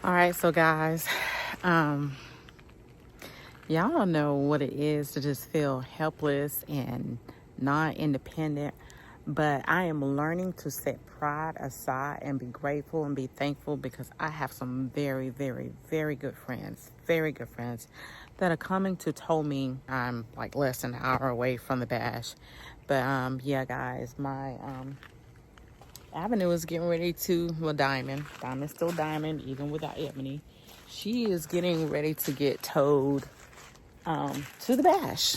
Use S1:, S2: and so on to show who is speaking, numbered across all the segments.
S1: All right, so guys, y'all don't know what it is to just feel helpless and not independent, but I am learning to set pride aside and be grateful and be thankful because I have some very, very, very good friends that are coming to tell me I'm like less than an hour away from the bash. But yeah, guys, my Avenue is getting ready to, well, Diamond's still Diamond even without Ebony. She is getting ready to get towed to the bash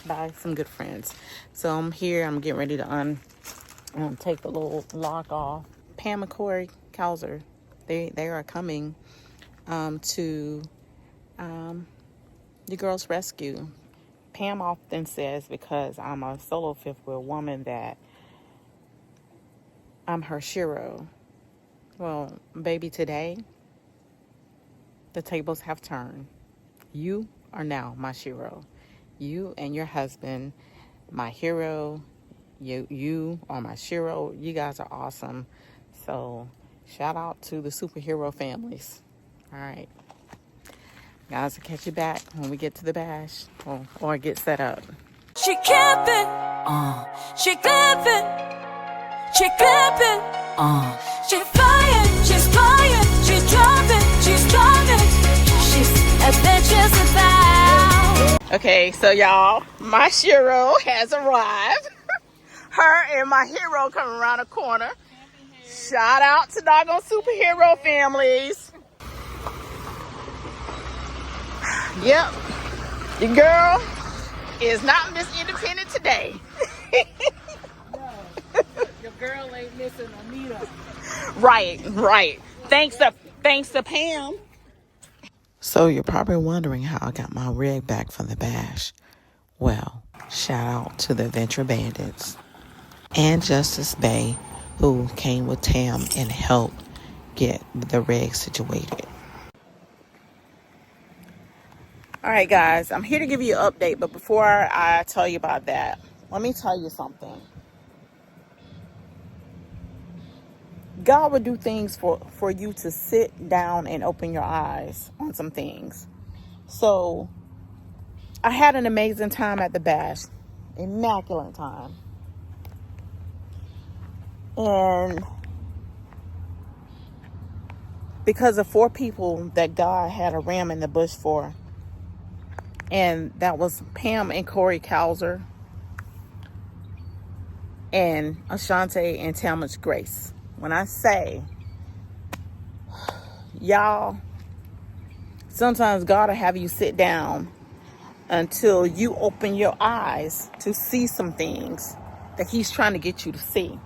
S1: by some good friends. So I'm here, I'm getting ready to take the little lock off. Pam and Corey Cousar, they are coming to the girls rescue. Pam often says, because I'm a solo fifth wheel woman, that I'm her shiro. Well, baby, today the tables have turned. You are now my shiro. You and your husband, my hero. You are my shiro. You guys are awesome. So shout out to the superhero families. All right. Guys, I'll catch you back when we get to the bash or get set up.
S2: She camping, she clapping, she clapping, she flying, she's flying, she's driving, she's driving, she's adventures about.
S1: Okay, so y'all, my shiro has arrived. Her and my hero coming around the corner. Shout out to doggone superhero families. Yep, your girl is not Miss Independent today.
S3: No, your girl ain't missing Anita.
S1: Right. Thanks to Pam. So you're probably wondering how I got my rig back from the bash. Well, shout out to the Adventure Bandits and Justice Bay, who came with Tam and helped get the rig situated. All right, guys, I'm here to give you an update, but before I tell you about that, let me tell you something. God will do things for you to sit down and open your eyes on some things. So I had an amazing time at the bash. Immaculate time. And because of 4 people that God had a ram in the bush for, and that was Pam and Corey Cousar and Ashante and Talmadge Grace. When I say, y'all, sometimes God will have you sit down until you open your eyes to see some things that he's trying to get you to see.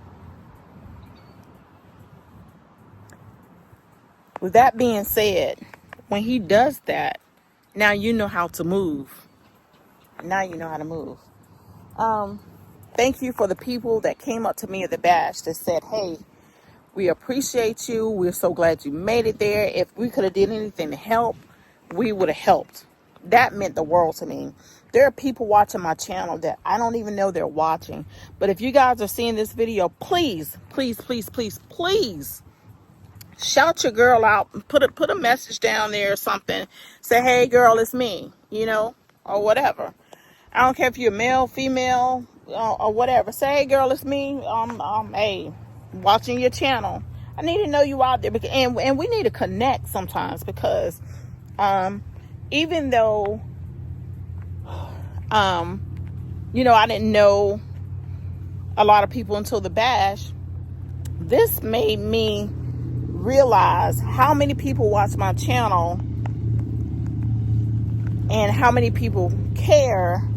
S1: With that being said, when he does that, now you know how to move. Thank you for the people that came up to me at the bash that said, hey, we appreciate you. We're so glad you made it there. If we could have did anything to help, we would have helped. That meant the world to me. There are people watching my channel that I don't even know they're watching. But if you guys are seeing this video, please shout your girl out. Put a message down there or something. Say, hey girl, it's me, or whatever. I don't care if you're male, female, or whatever. Say, hey girl, it's me. Hey, watching your channel. I need to know you out there, and we need to connect sometimes because, even though, I didn't know a lot of people until the bash. This made me realize how many people watch my channel and how many people care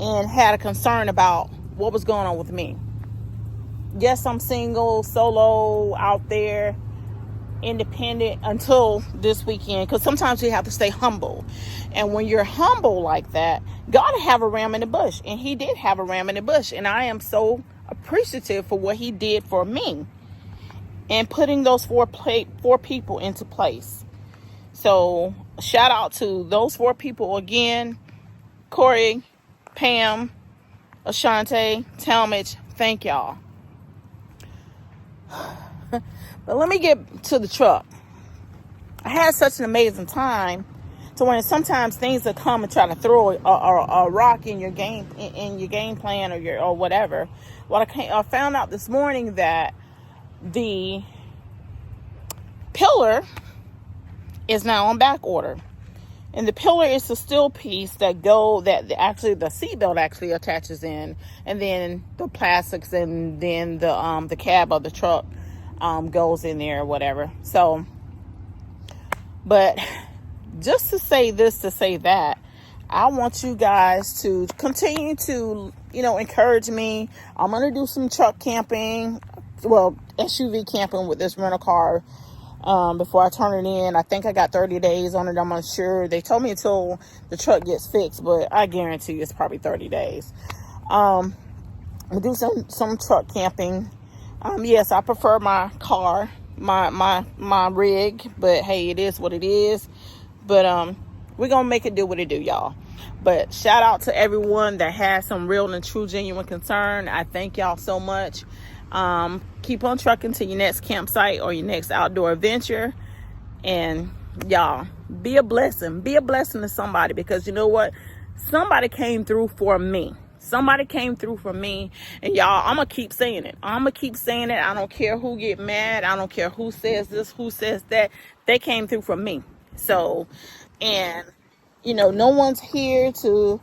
S1: and had a concern about what was going on with me. Yes, I'm single, solo, out there, independent until this weekend, because sometimes you have to stay humble. And when you're humble like that, God have a ram in the bush, and he did have a ram in the bush, and I am so appreciative for what he did for me and putting those four people into place. So shout out to those 4 people again: Corey, Pam, Ashante, Talmadge. Thank y'all. But let me get to the truck. I had such an amazing time to when sometimes things will come and try to throw a rock in your game plan or whatever. Well, I found out this morning that the pillar is now on back order. And the pillar is the steel piece that actually the seatbelt actually attaches in, and then the plastics, and then the cab of the truck goes in there or whatever. So, but just to say this, to say that, I want you guys to continue to, encourage me. I'm going to do some truck camping, well, SUV camping with this rental car before I turn it in. I think I got 30 days on it. I'm unsure. They told me until the truck gets fixed, but I guarantee you it's probably 30 days. We'll do some truck camping. Yes, I prefer my car, my rig, but hey, it is what it is. But we're gonna make it do what it do, y'all. But shout out to everyone that has some real and true genuine concern. I thank y'all so much. Keep on trucking to your next campsite or your next outdoor adventure, and y'all be a blessing to somebody, because you know what, somebody came through for me. And y'all, I'm gonna keep saying it. I don't care who get mad. I don't care who says this, who says that. They came through for me. So, and no one's here to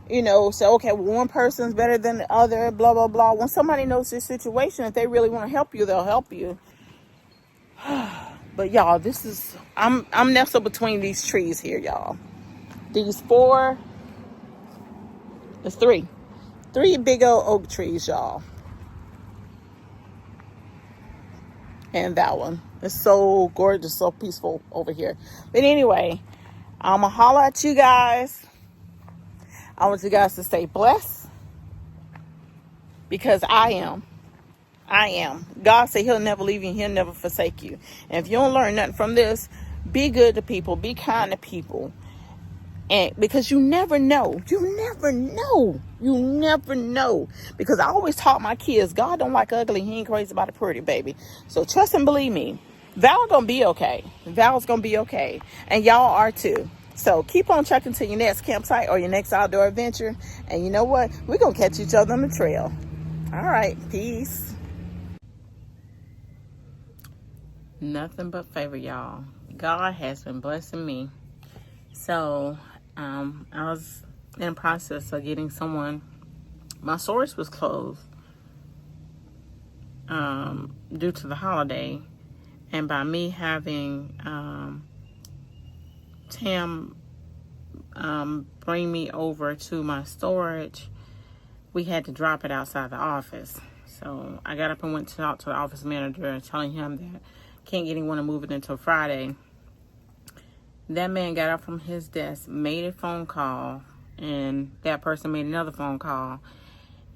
S1: say, okay, well, one person's better than the other, blah, blah, blah. When somebody knows this situation, if they really want to help you, they'll help you. But y'all, I'm nestled between these trees here, y'all. There's three big old oak trees, y'all. And that one. It's so gorgeous, so peaceful over here. But anyway, I'm going to holler at you guys. I want you guys to stay blessed, because I am. God said he'll never leave you and he'll never forsake you. And if you don't learn nothing from this, be good to people, be kind to people. And because you never know. Because I always taught my kids, God don't like ugly, he ain't crazy about a pretty, baby. So trust and believe me, Val's gonna be okay. And y'all are too. So keep on trucking to your next campsite or your next outdoor adventure. And you know what? We're going to catch each other on the trail. All right. Peace. Nothing but favor, y'all. God has been blessing me. So I was in the process of getting someone. My source was closed due to the holiday. And by me having Tam bring me over to my storage, we had to drop it outside the office. So I got up and went to talk to the office manager, telling him that can't get anyone to move it until Friday. That man got up from his desk, made a phone call, and that person made another phone call,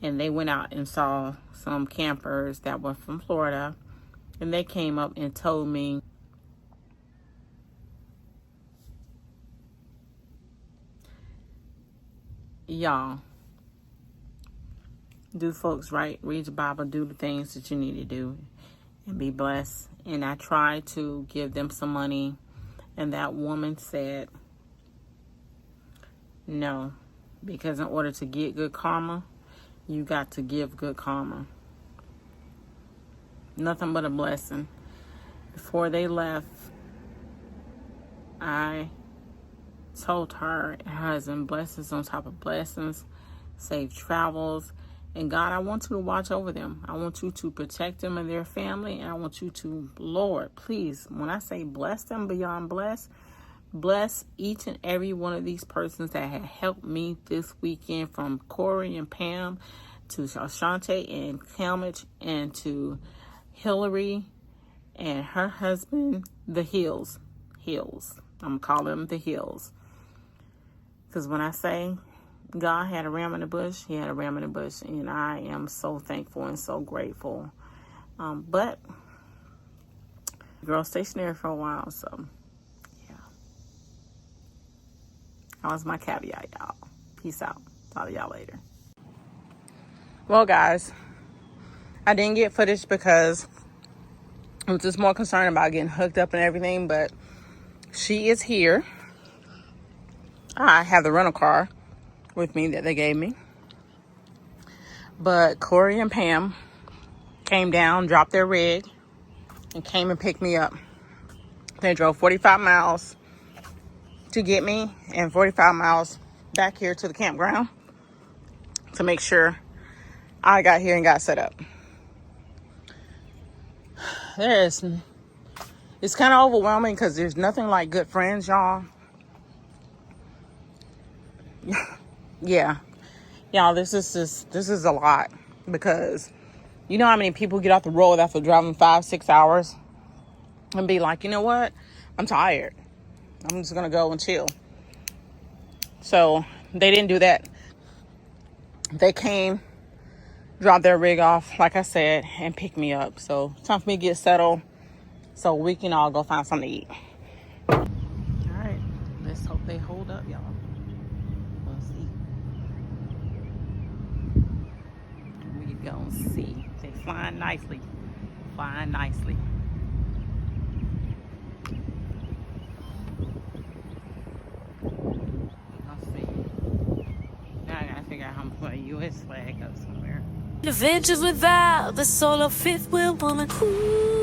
S1: and they went out and saw some campers that were from Florida, and they came up and told me y'all, do folks right, read your Bible, do the things that you need to do, and be blessed. And I tried to give them some money, and that woman said no, because in order to get good karma, you got to give good karma. Nothing but a blessing. Before they left, I told her and her husband, blessings on top of blessings, safe travels, and God, I want you to watch over them. I want you to protect them and their family, and I want you to, Lord, please, when I say bless them beyond bless each and every one of these persons that have helped me this weekend, from Corey and Pam to Ashante and Talmadge, and to Hillary and her husband, the Hills. I'm calling them the Hills. Because when I say God had a ram in the bush, he had a ram in the bush. And I am so thankful and so grateful. But girl stationary for a while, so yeah. That was my caveat, y'all. Peace out. Talk to y'all later. Well, guys, I didn't get footage because I was just more concerned about getting hooked up and everything, but she is here. I have the rental car with me that they gave me. But Corey and Pam came down, dropped their rig, and came and picked me up. They drove 45 miles to get me and 45 miles back here to the campground to make sure I got here and got set up. It's kind of overwhelming because there's nothing like good friends, y'all. Yeah. Y'all, this is a lot because you know how many people get off the road after driving 5-6 hours and be like, you know what? I'm tired. I'm just going to go and chill. So they didn't do that. They came, dropped their rig off, like I said, and picked me up. So it's time for me to get settled so we can all go find something to eat. All right. Let's hope they hold up, y'all. We'll see. We gonna see. They flying nicely. Flying nicely. Let's see. Now I gotta figure out how to put a US flag up somewhere.
S2: Adventures without the soul of fifth wheel woman. Ooh.